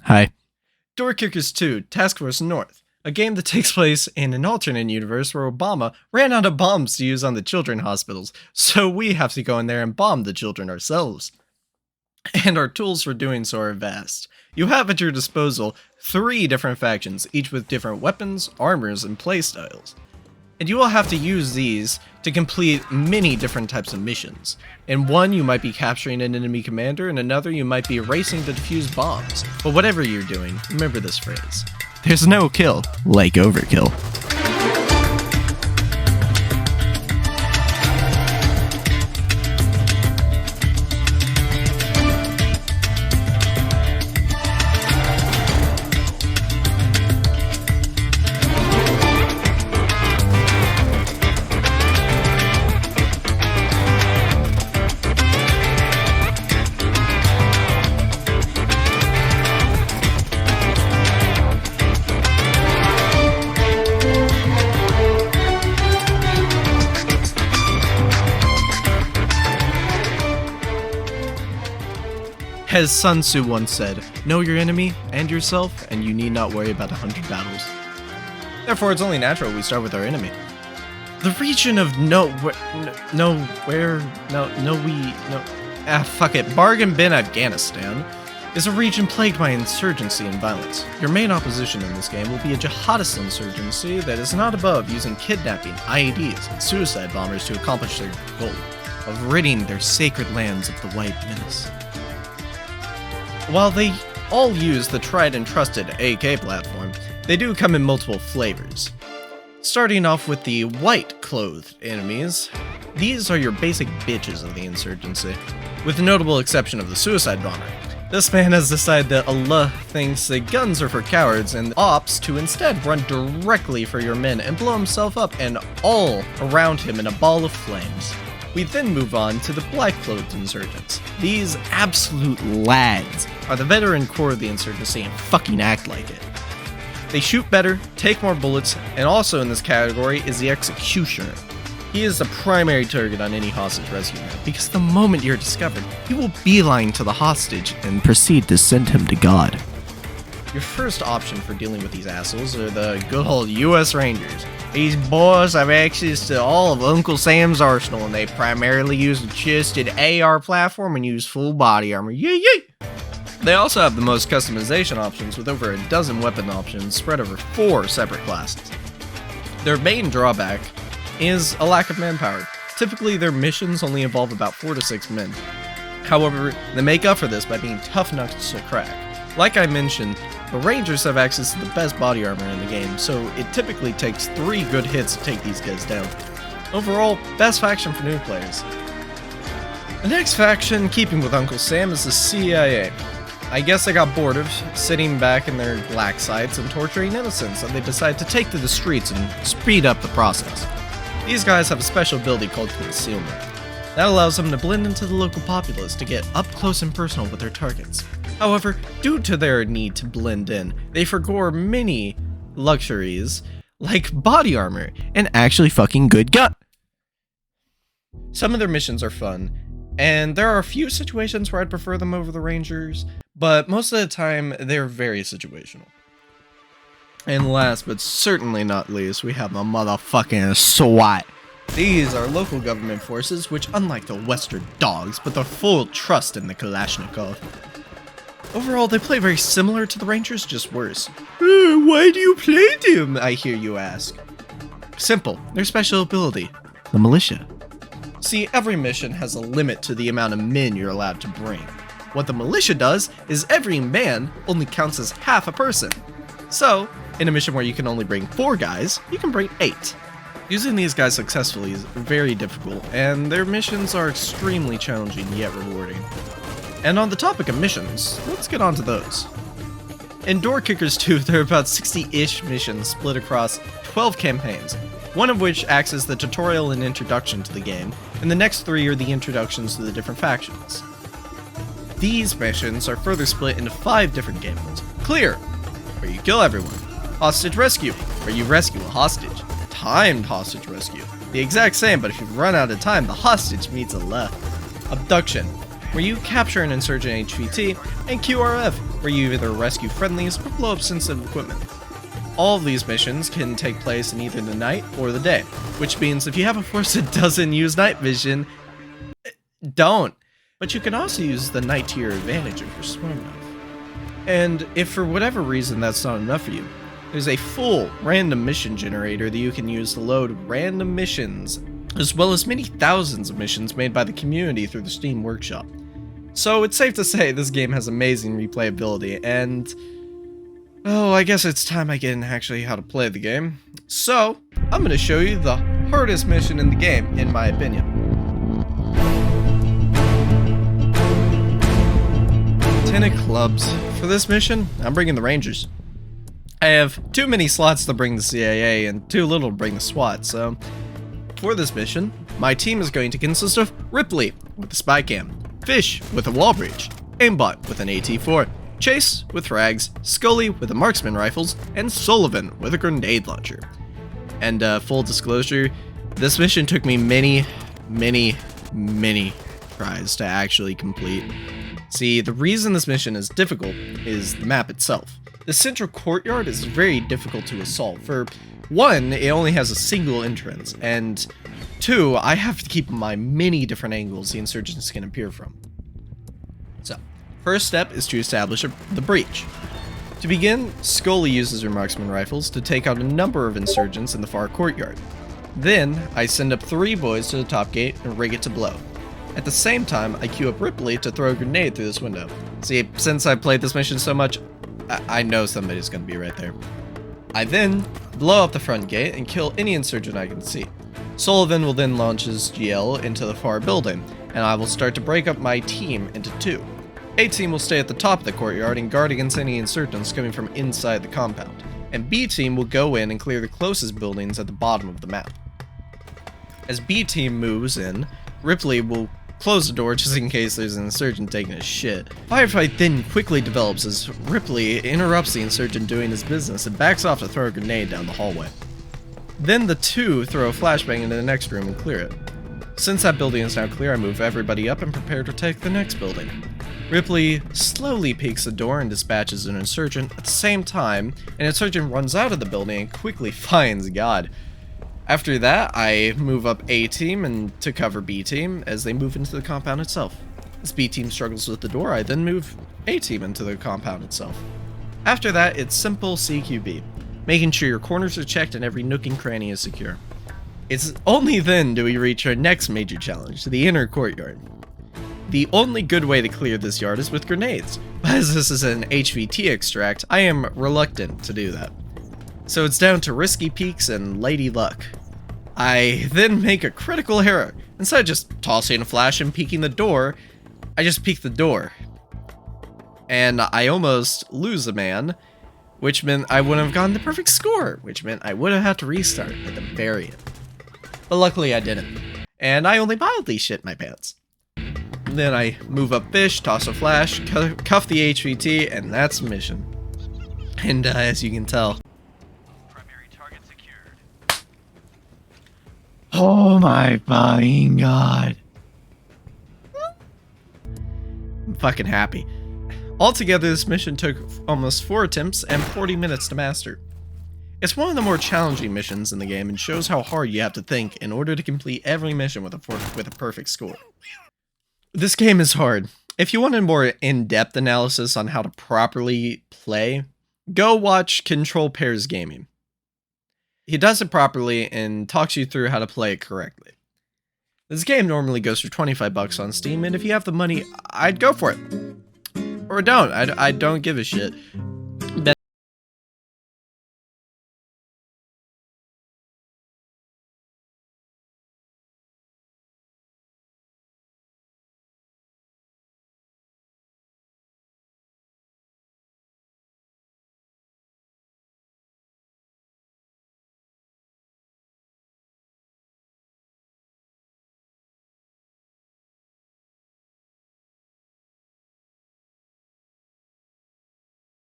Hi. Door Kickers 2 Task Force North, a game that takes place in an alternate universe where Obama ran out of bombs to use on the children hospitals, so we have to go in there and bomb the children ourselves. And our tools for doing so are vast. You have at your disposal 3 different factions, each with different weapons, armors, and playstyles. And you will have to use these to complete many different types of missions. In one, you might be capturing an enemy commander, and another, you might be racing to defuse bombs. But whatever you're doing, remember this phrase: there's no kill like overkill. As Sun Tzu once said, know your enemy and yourself, and you need not worry about 100 battles. Therefore, it's only natural we start with our enemy. The region of Bargain Bin Afghanistan is a region plagued by insurgency and violence. Your main opposition in this game will be a jihadist insurgency that is not above using kidnapping, IEDs, and suicide bombers to accomplish their goal of ridding their sacred lands of the White Menace. While they all use the tried and trusted AK platform, they do come in multiple flavors. Starting off with the white-clothed enemies, these are your basic bitches of the insurgency, with the notable exception of the suicide bomber. This man has decided that Allah thinks that guns are for cowards and opts to instead run directly for your men and blow himself up and all around him in a ball of flames. We then move on to the black-clothed insurgents. These absolute lads are the veteran core of the insurgency and fucking act like it. They shoot better, take more bullets, and also in this category is the executioner. He is the primary target on any hostage rescue mission, because the moment you're discovered, he will beeline to the hostage and proceed to send him to God. Your first option for dealing with these assholes are the good old US Rangers. These boys have access to all of Uncle Sam's arsenal, and they primarily use a chested AR platform and use full body armor. Yay yay! They also have the most customization options, with over a dozen weapon options spread over 4 separate classes. Their main drawback is a lack of manpower. Typically, their missions only involve about 4 to 6 men. However, they make up for this by being tough nuts to crack. Like I mentioned, the Rangers have access to the best body armor in the game, so it typically takes 3 good hits to take these guys down. Overall, best faction for new players. The next faction, keeping with Uncle Sam, is the CIA. I guess they got bored of sitting back in their black sites and torturing innocents, and they decided to take to the streets and speed up the process. These guys have a special ability called concealment. That allows them to blend into the local populace to get up close and personal with their targets. However, due to their need to blend in, they forgo many luxuries like body armor and actually fucking good gun. Some of their missions are fun, and there are a few situations where I'd prefer them over the Rangers, but most of the time they're very situational. And last but certainly not least, we have the motherfucking SWAT. These are local government forces which, unlike the Western dogs, put their full trust in the Kalashnikov. Overall, they play very similar to the Rangers, just worse. Why do you play them, I hear you ask? Simple, their special ability, the militia. See, every mission has a limit to the amount of men you're allowed to bring. What the militia does is every man only counts as half a person. So, in a mission where you can only bring 4 guys, you can bring 8. Using these guys successfully is very difficult, and their missions are extremely challenging yet rewarding. And on the topic of missions, let's get on to those. In Door Kickers 2, there are about 60-ish missions split across 12 campaigns, one of which acts as the tutorial and introduction to the game, and the next 3 are the introductions to the different factions. These missions are further split into 5 different game modes. Clear, where you kill everyone. Hostage rescue, where you rescue a hostage. Timed hostage rescue, the exact same, but if you run out of time, the hostage meets Allah. Abduction, where you capture an insurgent HVT, and QRF, where you either rescue friendlies or blow up sensitive equipment. All of these missions can take place in either the night or the day, which means if you have a force that doesn't use night vision, don't. But you can also use the night to your advantage if you're smart enough. And if for whatever reason that's not enough for you, there's a full random mission generator that you can use to load random missions, as well as many thousands of missions made by the community through the Steam Workshop. So it's safe to say this game has amazing replayability, and oh, I guess it's time I get into actually how to play the game. So, I'm going to show you the hardest mission in the game, in my opinion. 10 of clubs. For this mission, I'm bringing the Rangers. I have too many slots to bring the CAA and too little to bring the SWAT, so for this mission, my team is going to consist of Ripley with the spy cam, Fish with a wall breach, Aimbot with an AT-4, Chase with frags, Scully with the marksman rifles, and Sullivan with a grenade launcher. And full disclosure, this mission took me many tries to actually complete. See, the reason this mission is difficult is the map itself. The central courtyard is very difficult to assault. For one, it only has a single entrance, and two, I have to keep in mind many different angles the insurgents can appear from. So, first step is to establish the breach. To begin, Scully uses her marksman rifles to take out a number of insurgents in the far courtyard. Then, I send up 3 boys to the top gate and rig it to blow. At the same time, I queue up Ripley to throw a grenade through this window. See, since I've played this mission so much, I know somebody's gonna be right there. I then blow up the front gate and kill any insurgent I can see. Sullivan will then launch his GL into the far building, and I will start to break up my team into 2. A team will stay at the top of the courtyard and guard against any insurgents coming from inside the compound, and B team will go in and clear the closest buildings at the bottom of the map. As B team moves in, Ripley will close the door just in case there's an insurgent taking a shit. Firefight then quickly develops as Ripley interrupts the insurgent doing his business and backs off to throw a grenade down the hallway. Then the 2 throw a flashbang into the next room and clear it. Since that building is now clear, I move everybody up and prepare to take the next building. Ripley slowly peeks the door and dispatches an insurgent. At the same time, an insurgent runs out of the building and quickly finds God. After that, I move up A team and to cover B team as they move into the compound itself. As B team struggles with the door, I then move A team into the compound itself. After that, it's simple CQB, making sure your corners are checked and every nook and cranny is secure. It's only then do we reach our next major challenge, the inner courtyard. The only good way to clear this yard is with grenades, but as this is an HVT extract, I am reluctant to do that. So it's down to risky peeks and lady luck. I then make a critical error. Instead of just tossing a flash and peeking the door, I just peek the door. And I almost lose a man, which meant I wouldn't have gotten the perfect score, which meant I would have had to restart at the very end. But luckily I didn't. And I only mildly shit my pants. Then I move up Fish, toss a flash, cuff the HVT, and that's mission. And as you can tell, oh my fucking god. I'm fucking happy. Altogether, this mission took almost 4 attempts and 40 minutes to master. It's one of the more challenging missions in the game and shows how hard you have to think in order to complete every mission with a perfect score. This game is hard. If you want a more in-depth analysis on how to properly play, go watch Control Pairs Gaming. He does it properly and talks you through how to play it correctly. This game normally goes for $25 on Steam, and if you have the money, I'd go for it. Or don't. I don't give a shit.